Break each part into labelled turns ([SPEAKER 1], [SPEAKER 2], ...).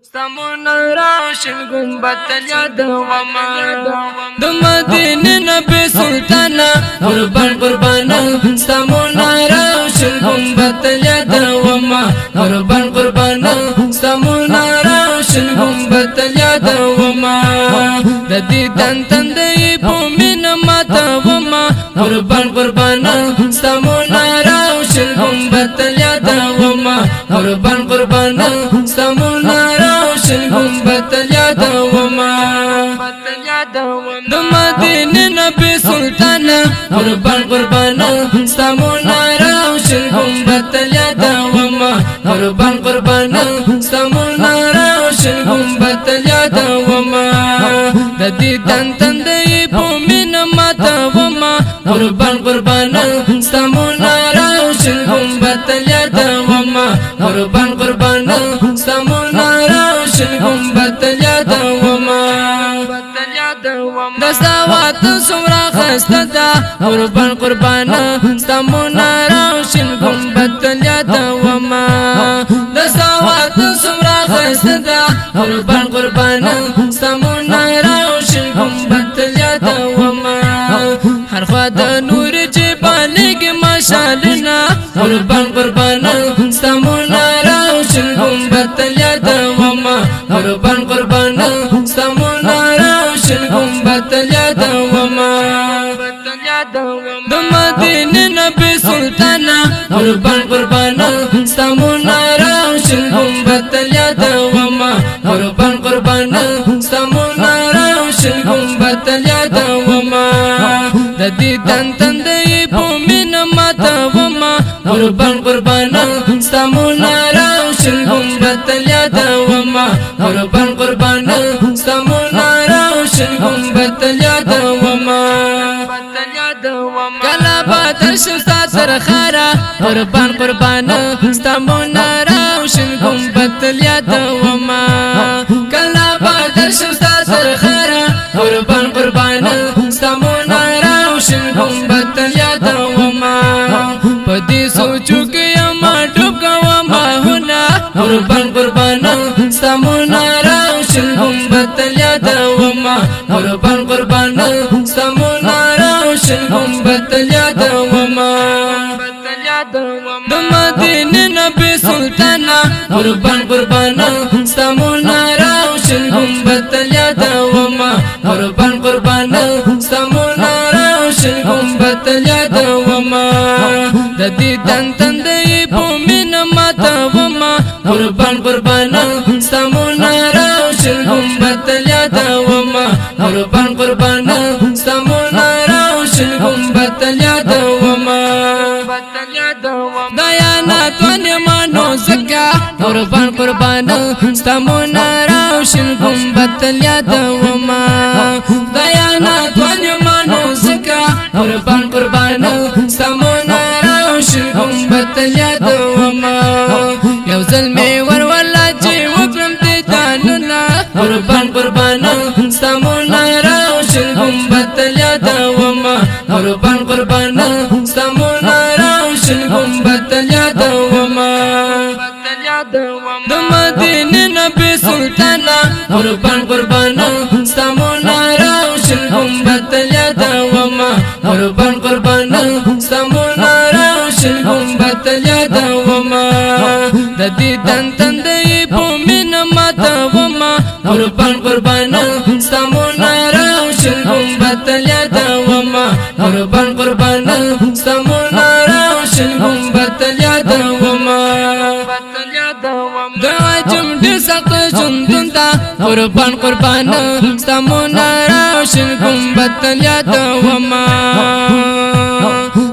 [SPEAKER 1] ستمون راشن گنبت یادوما د مدینه نبی سلطانا قربان قربانا ستمون راشن گنبت یادوما قربان قربانا ستمون راشن گنبت یادوما د دې تن تن دی په مين ماتوما قربان قربانا ستمون راشن گنبت یادوما قربان قربانا ستمون راشن گنبت یادوما د مدینه نبی سلطانا قربان قربانا ستمون راشن گنبت یادوما قربان قربانا ستمون راشن گنبت یادوما د دې تن تن دی په مين ماتوما قربان قربانا ستمون راشن گنبت یادوما قربان قربانا ستمون راشن گنبت یادوما دستاوات سمرا خستا قربان قربانا ستمون راشن گنبت یادوما دستاوات سمرا خستا قربان قربانا ستمون راشن گنبت یادوما هر خوا د نور جبالګ ماشالنا قربان قربانا ستمون راشن گنبت یادوما قربان قربانا ستمون راشن گنبت یادوما د مدینه نبی سلطانا قربان قربانا ستمون راشن گنبت یادوما قربان قربانا ستمون راشن گنبت یادوما د دې تن تن دی په مين ماتوما قربان قربانا ستمون راشن گنبت یادوما قربان قربانا ستمون راشن گنبت یادوما کلا بادر شستا سرخارا قربان قربانا ستمون راشن گنبت یادوما کلا بادر شستا سرخارا قربان قربانا ستمون راشن گنبت یادوما پدې سوچو کې ما ډوب کوما هنا قربان قربانا ستمون راشن گنبت یادوما قربان قربانا ستمون راشن گنبت یادوما د مدینه نبی سلطانا قربان قربانا ستمون راشن گنبت یادوما قربان قربانا ستمون راشن گنبت یادوما د دې تن تن دی په مين ماتوما قربان قربانا ستمون راشن گنبت یادوما قربان قربانا ستمون راشن گنبت یادوما دایانا توانی مانو زکا قربان قربانا ستمون راشن گنبت یادوما دایانا توانی مانو زکا قربان قربانا ستمون راشن گنبت یادوما یو ظلمی وروالا چی وکرم دیدانونا قربان قربانا ستمون راشن گنبت یادوما قربان قربانا ستمون راشن گنبت یادوما د مدینه نبی سلطانا قربان قربانا ستمون راشن گنبت یادوما قربان قربانا ستمون راشن گنبت یادوما د دې تن تن دی په مين ماتوما قربان قربانا ستمون راشن گنبت یادوما قربان قربانا ستمون راشن گنبت یادوما د عجم دې سخت ژوندونتا قربان قربانا ستمون راشن گنبت یادوما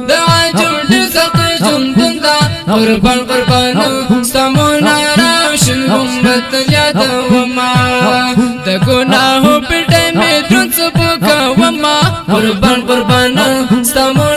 [SPEAKER 1] د عجم دې سخت ژوندونتا قربان قربانا ستمون راشن گنبت یادوما د ګناهو پټه مې درڅ بوکوما قربان قربانا ستمون